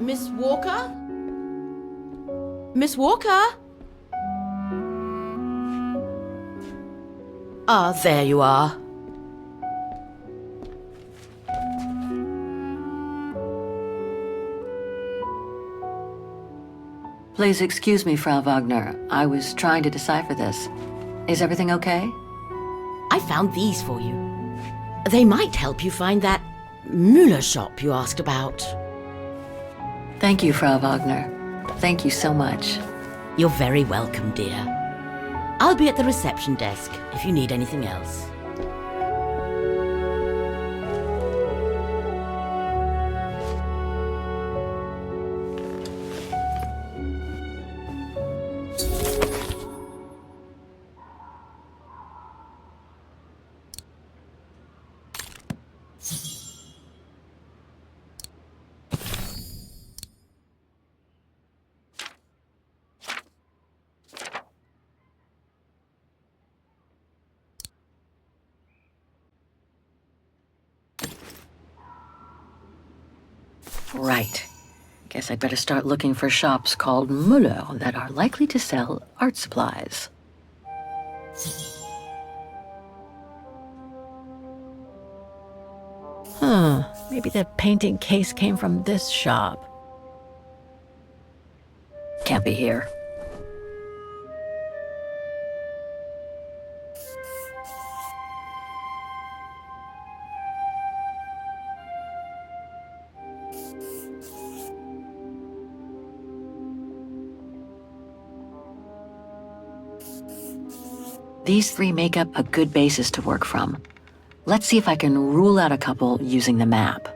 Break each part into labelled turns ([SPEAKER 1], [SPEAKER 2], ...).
[SPEAKER 1] Miss Walker? Miss Walker? Ah, there you are.
[SPEAKER 2] Please excuse me, Frau Wagner. I was trying to decipher this. Is everything okay?
[SPEAKER 1] I found these for you. They might help you find that Müller shop you asked about.
[SPEAKER 2] Thank you, Frau Wagner. Thank you so much.
[SPEAKER 1] You're very welcome, dear. I'll be at the reception desk if you need anything else.
[SPEAKER 2] Right. Guess I'd better start looking for shops called Müller that are likely to sell art supplies.
[SPEAKER 3] Maybe the painting case came from this shop.
[SPEAKER 2] Can't be here. These three make up a good basis to work from. Let's see if I can rule out a couple using the map.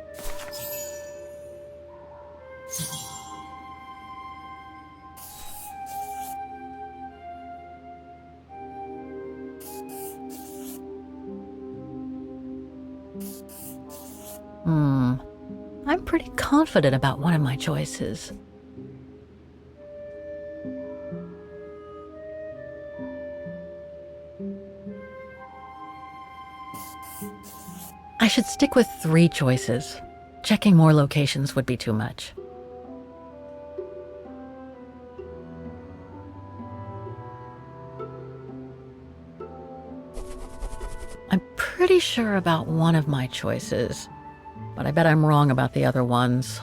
[SPEAKER 3] I'm pretty confident about one of my choices. I should stick with 3 choices. Checking more locations would be too much. I'm pretty sure about one of my choices, but I bet I'm wrong about the other ones.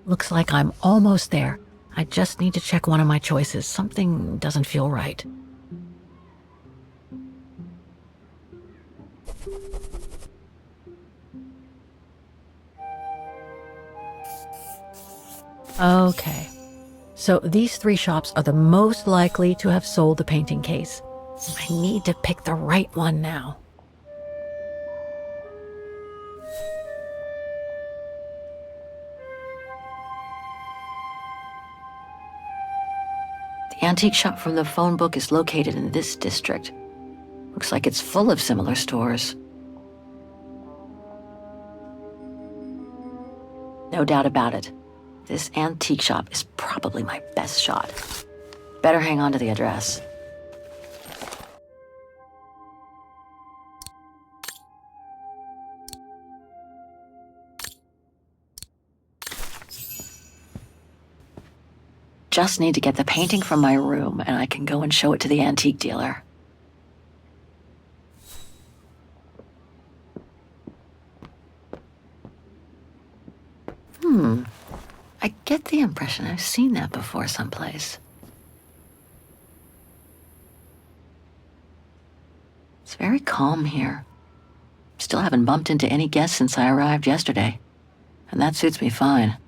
[SPEAKER 3] Looks like I'm almost there. I just need to check one of my choices. Something doesn't feel right. Okay. So these 3 shops are the most likely to have sold the painting case. I need to pick the right one now.
[SPEAKER 2] The antique shop from the phone book is located in this district. Looks like it's full of similar stores. No doubt about it. This antique shop is probably my best shot. Better hang on to the address. Just need to get the painting from my room and I can go and show it to the antique dealer. I get the impression I've seen that before someplace. It's very calm here. Still haven't bumped into any guests since I arrived yesterday, and that suits me fine.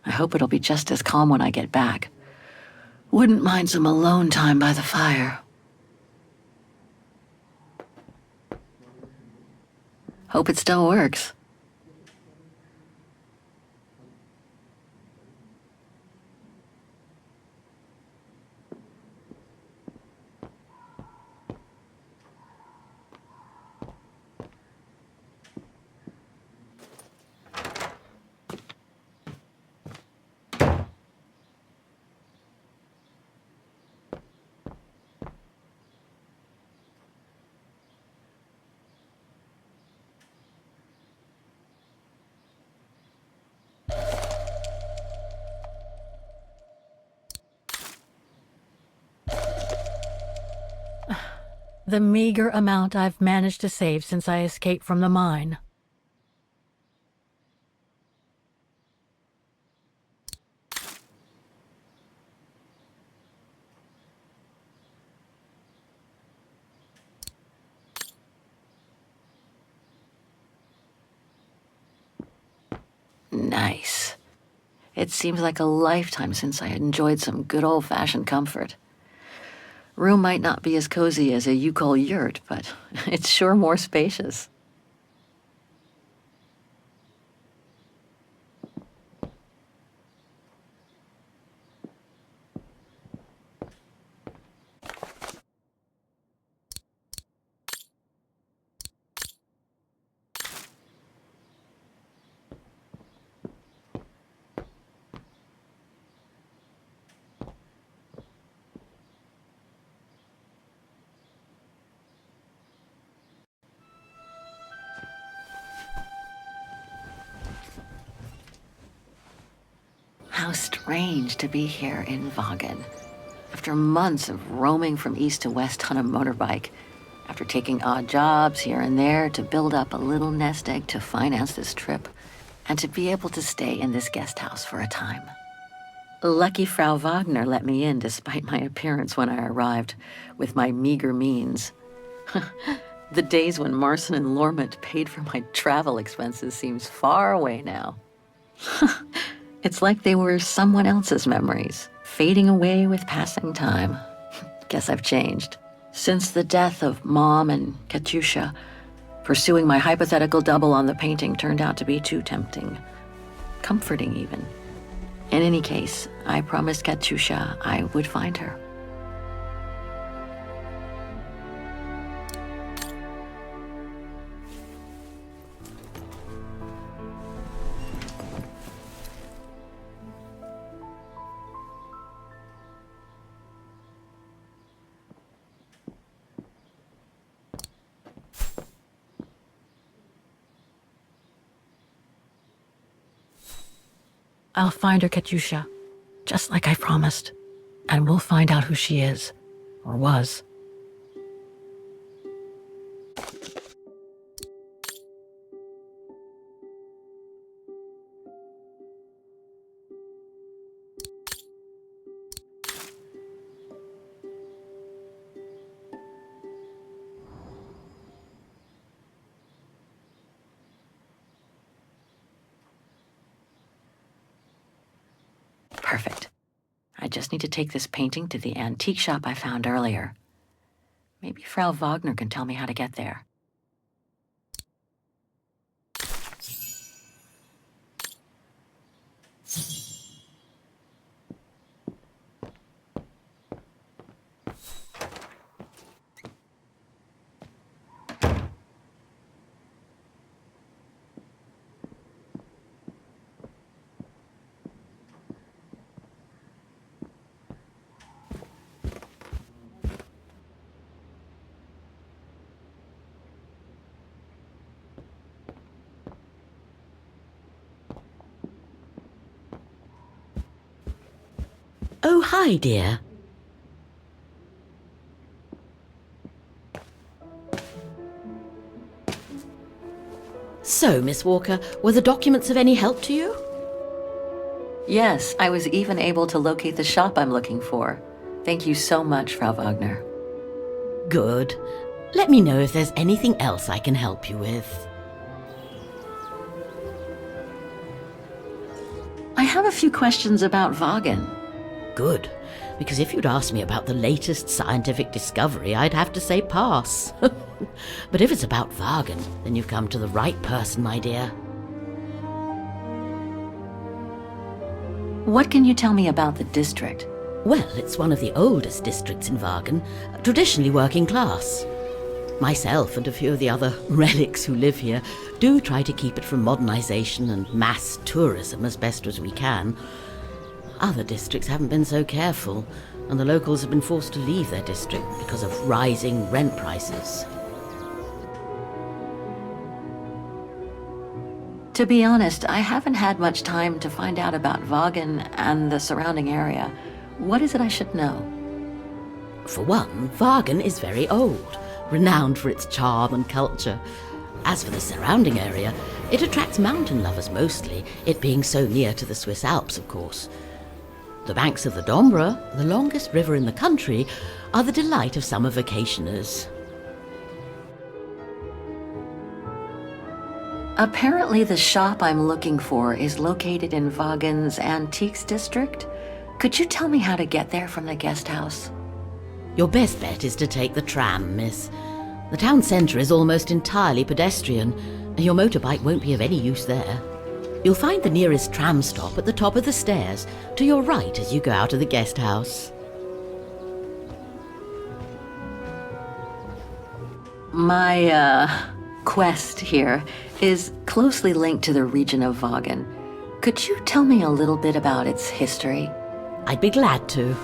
[SPEAKER 2] I hope it'll be just as calm when I get back. Wouldn't mind some alone time by the fire. Hope it still works.
[SPEAKER 3] The meager amount I've managed to save since I escaped from the mine.
[SPEAKER 2] Nice. It seems like a lifetime since I enjoyed some good old-fashioned comfort. Room might not be as cozy as a you-call yurt, but it's sure more spacious. How strange to be here in Vaughan. After months of roaming from east to west on a motorbike, after taking odd jobs here and there to build up a little nest egg to finance this trip, and to be able to stay in this guest house for a time. Lucky Frau Wagner let me in despite my appearance when I arrived, with my meager means. The days when Marson and Lormont paid for my travel expenses seems far away now. It's like they were someone else's memories, fading away with passing time. Guess I've changed. Since the death of Mom and Katyusha, pursuing my hypothetical double on the painting turned out to be too tempting. Comforting, even. In any case, I promised Katyusha I would find her.
[SPEAKER 3] I'll find her, Katyusha, just like I promised. And we'll find out who she is, or was.
[SPEAKER 2] Perfect. I just need to take this painting to the antique shop I found earlier. Maybe Frau Wagner can tell me how to get there.
[SPEAKER 1] Oh, hi, dear. So, Miss Walker, were the documents of any help to you?
[SPEAKER 2] Yes, I was even able to locate the shop I'm looking for. Thank you so much, Frau Wagner.
[SPEAKER 1] Good. Let me know if there's anything else I can help you with.
[SPEAKER 2] I have a few questions about Vaughan.
[SPEAKER 1] Good, because if you'd asked me about the latest scientific discovery, I'd have to say pass. But if it's about Vaughan, then you've come to the right person, my dear.
[SPEAKER 2] What can you tell me about the district?
[SPEAKER 1] Well, it's one of the oldest districts in Vaughan, traditionally working class. Myself and a few of the other relics who live here do try to keep it from modernization and mass tourism as best as we can. Other districts haven't been so careful, and the locals have been forced to leave their district because of rising rent prices.
[SPEAKER 2] To be honest, I haven't had much time to find out about Vaughan and the surrounding area. What is it I should know?
[SPEAKER 1] For one, Vaughan is very old, renowned for its charm and culture. As for the surrounding area, it attracts mountain lovers mostly, it being so near to the Swiss Alps, of course. The banks of the Dombra, the longest river in the country, are the delight of summer vacationers.
[SPEAKER 2] Apparently the shop I'm looking for is located in Vaughan's Antiques district. Could you tell me how to get there from the guest house?
[SPEAKER 1] Your best bet is to take the tram, miss. The town centre is almost entirely pedestrian, and your motorbike won't be of any use there. You'll find the nearest tram stop at the top of the stairs, to your right as you go out of the guest house.
[SPEAKER 2] My, quest here is closely linked to the region of Vaughan. Could you tell me a little bit about its history?
[SPEAKER 1] I'd be glad to.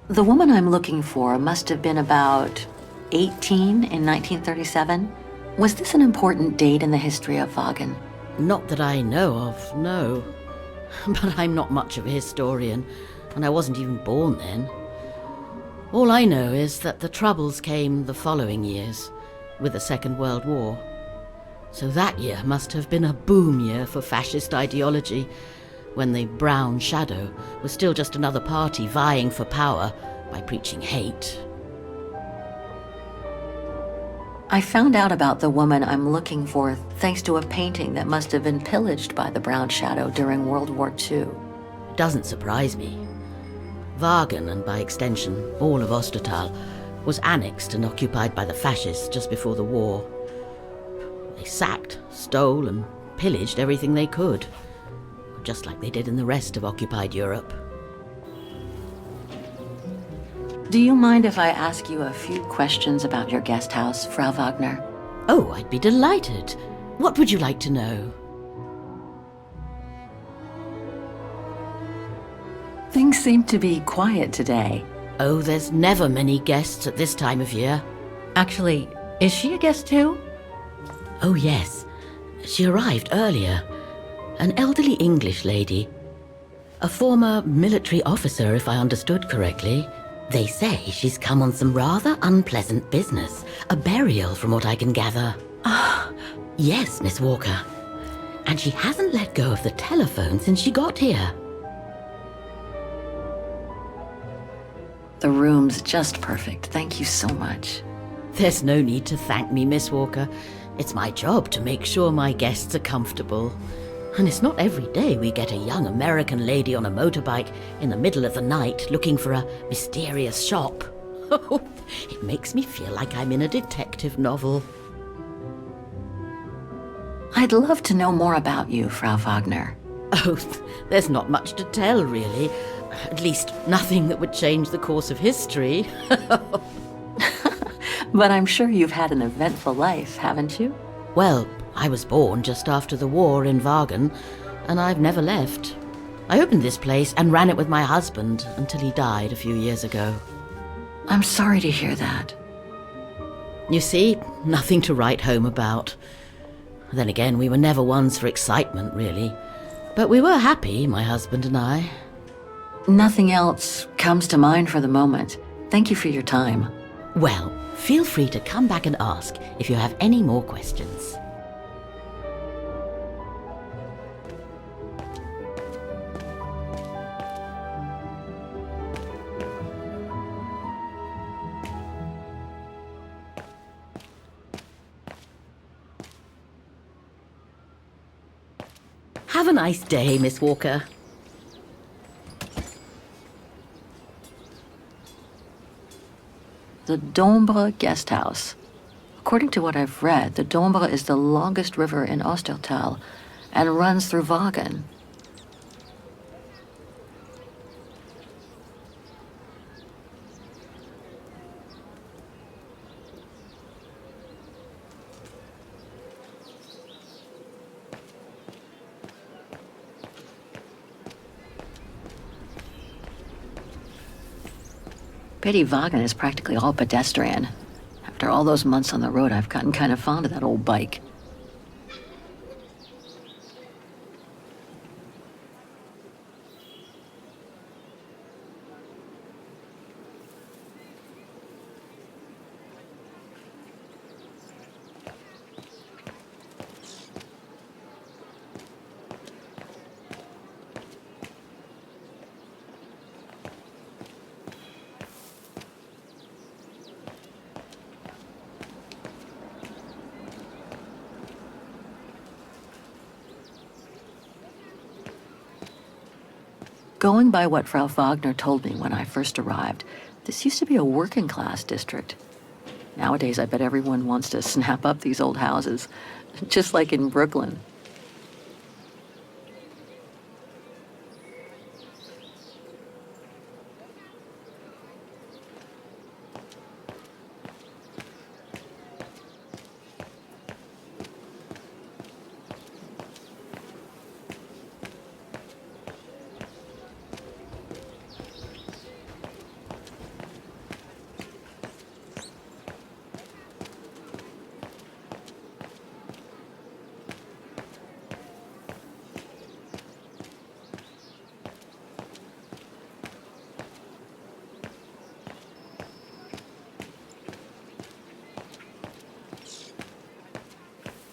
[SPEAKER 2] The woman I'm looking for must have been about 18 in 1937. Was this an important date in the history of Vaughan?
[SPEAKER 1] Not that I know of, no. But I'm not much of a historian, and I wasn't even born then. All I know is that the Troubles came the following years, with the Second World War. So that year must have been a boom year for fascist ideology, when the Brown Shadow was still just another party vying for power by preaching hate.
[SPEAKER 2] I found out about the woman I'm looking for thanks to a painting that must have been pillaged by the Brown Shadow during World War II.
[SPEAKER 1] It doesn't surprise me. Vaughan, and by extension all of Ostertal, was annexed and occupied by the fascists just before the war. They sacked, stole, and pillaged everything they could, just like they did in the rest of occupied Europe.
[SPEAKER 2] Do you mind if I ask you a few questions about your guest house, Frau Wagner?
[SPEAKER 1] Oh, I'd be delighted. What would you like to know?
[SPEAKER 2] Things seem to be quiet today.
[SPEAKER 1] Oh, there's never many guests at this time of year.
[SPEAKER 3] Actually, is she a guest too?
[SPEAKER 1] Oh, yes. She arrived earlier. An elderly English lady. A former military officer, if I understood correctly. They say she's come on some rather unpleasant business. A burial, from what I can gather. Yes, Miss Walker. And she hasn't let go of the telephone since she got here.
[SPEAKER 2] The room's just perfect. Thank you so much.
[SPEAKER 1] There's no need to thank me, Miss Walker. It's my job to make sure my guests are comfortable. And it's not every day we get a young American lady on a motorbike in the middle of the night looking for a mysterious shop. It makes me feel like I'm in a detective novel.
[SPEAKER 2] I'd love to know more about you, Frau Wagner.
[SPEAKER 1] Oh, there's not much to tell, really. At least nothing that would change the course of history.
[SPEAKER 2] But I'm sure you've had an eventful life, haven't you?
[SPEAKER 1] Well, I was born just after the war in Vaughan, and I've never left. I opened this place and ran it with my husband until he died a few years ago.
[SPEAKER 2] I'm sorry to hear that.
[SPEAKER 1] You see, nothing to write home about. Then again, we were never ones for excitement, really. But we were happy, my husband and I.
[SPEAKER 2] Nothing else comes to mind for the moment. Thank you for your time.
[SPEAKER 1] Well, feel free to come back and ask if you have any more questions. Have a nice day, Miss Walker.
[SPEAKER 2] The Dombre guest house. According to what I've read, the Dombre is the longest river in Ostertal and runs through Vagen. Betty Vagen is practically all pedestrian. After all those months on the road, I've gotten kind of fond of that old bike. Going by what Frau Wagner told me when I first arrived, this used to be a working class district. Nowadays, I bet everyone wants to snap up these old houses, just like in Brooklyn.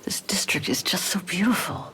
[SPEAKER 2] This district is just so beautiful.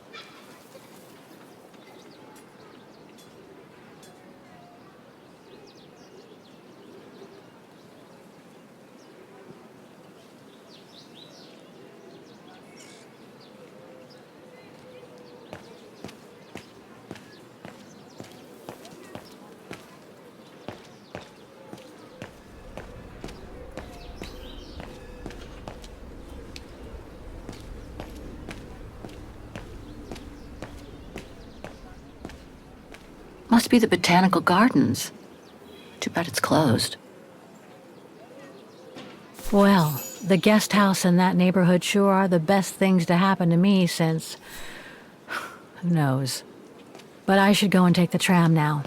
[SPEAKER 2] Must be the botanical gardens. Too bad it's closed.
[SPEAKER 3] Well, the guest house in that neighborhood sure are the best things to happen to me since... who knows. But I should go and take the tram now.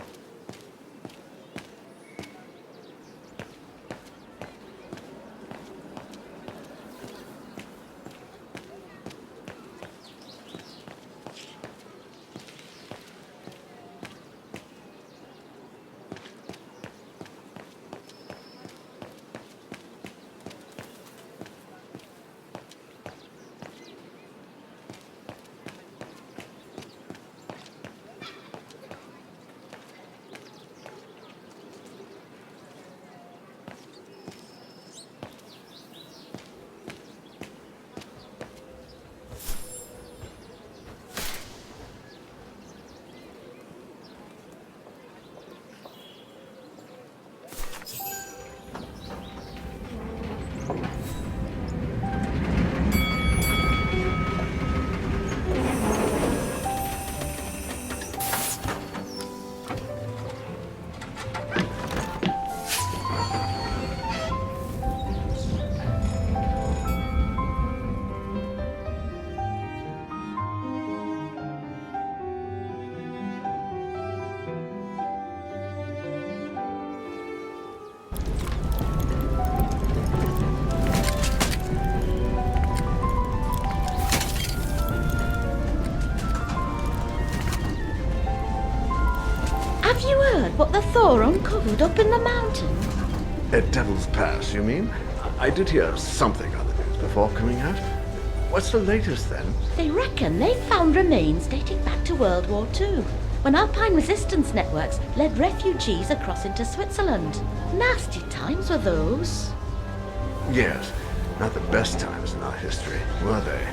[SPEAKER 1] Have you heard what the Thor uncovered up in the mountain?
[SPEAKER 4] At Devil's Pass, you mean? I did hear something on the news before coming out. What's the latest, then?
[SPEAKER 1] They reckon they've found remains dating back to World War II, when Alpine resistance networks led refugees across into Switzerland. Nasty times were those.
[SPEAKER 4] Yes, not the best times in our history, were they?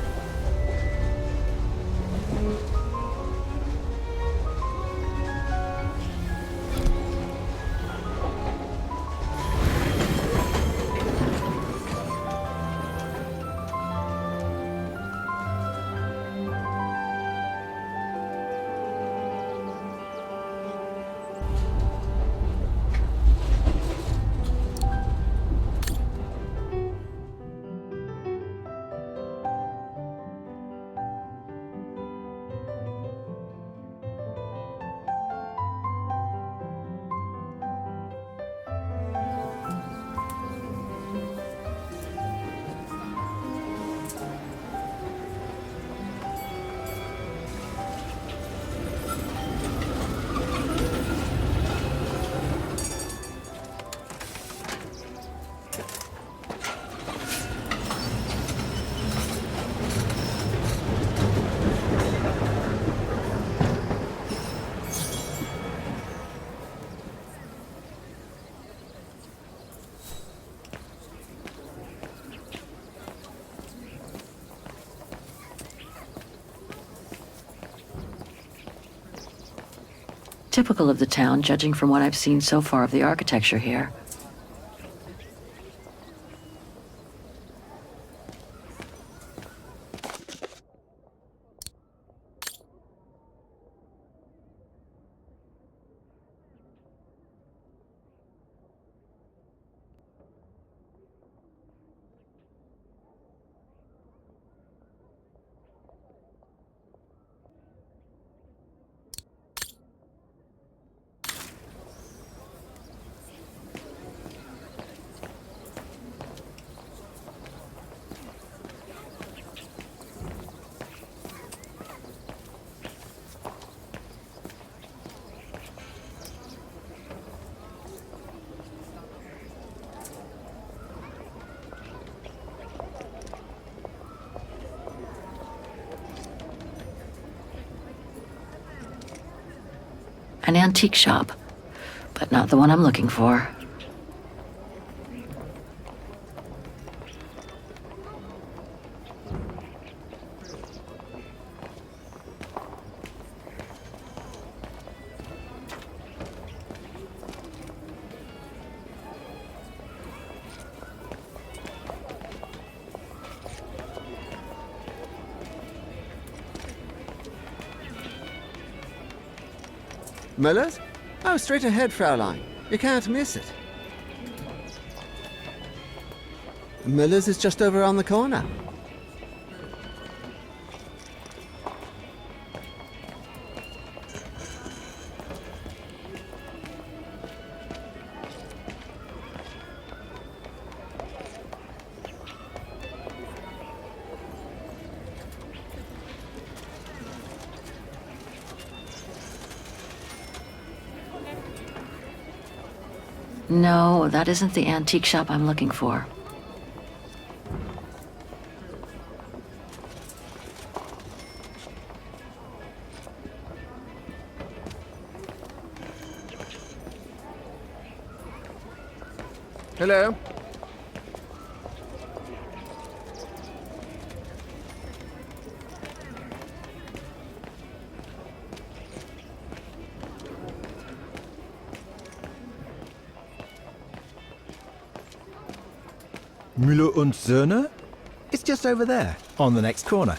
[SPEAKER 2] Typical of the town, judging from what I've seen so far of the architecture here. An antique shop, but not the one I'm looking for.
[SPEAKER 5] Muller's? Oh, straight ahead, Fraulein. You can't miss it. Muller's is just over on the corner.
[SPEAKER 2] No, that isn't the antique shop I'm looking for.
[SPEAKER 5] Hello?
[SPEAKER 6] Müller und Söhne? It's just over there, on the next corner.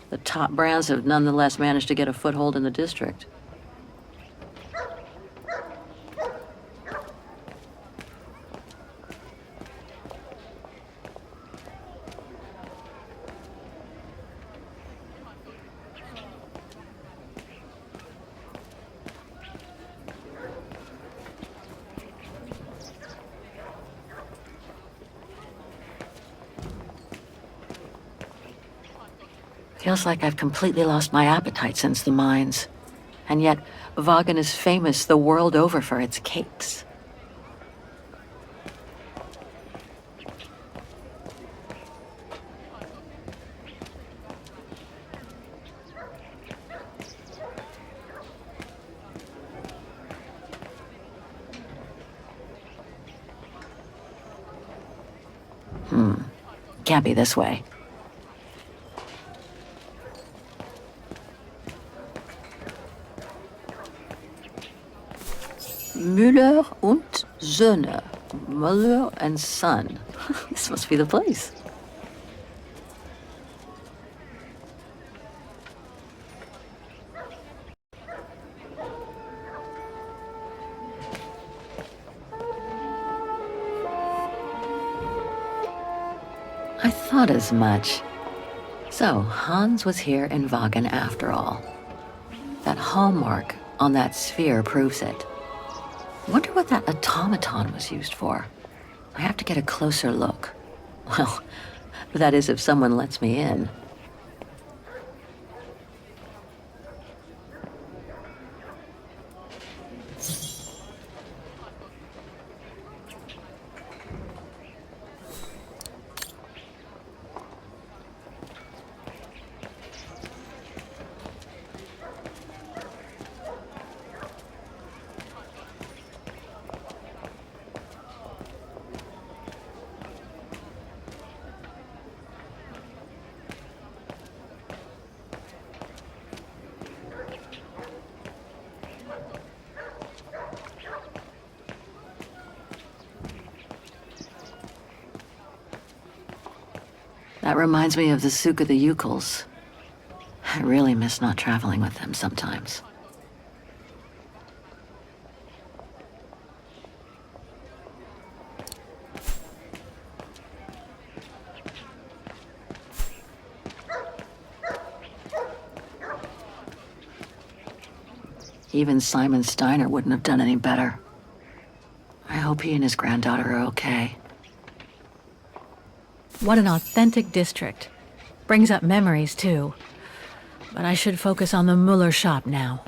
[SPEAKER 2] The top brands have nonetheless managed to get a foothold in the district. Feels like I've completely lost my appetite since the mines. And yet, Vagen is famous the world over for its cakes. Can't be this way. Müller und Söhne. Müller and Son. This must be the place. Thought as much. So, Hans was here in Vagen after all. That hallmark on that sphere proves it. Wonder what that automaton was used for. I have to get a closer look. Well, that is if someone lets me in. That reminds me of the Souk of the Ukels. I really miss not traveling with them sometimes. Even Simon Steiner wouldn't have done any better. I hope he and his granddaughter are okay.
[SPEAKER 3] What an authentic district. Brings up memories, too. But I should focus on the Muller shop now.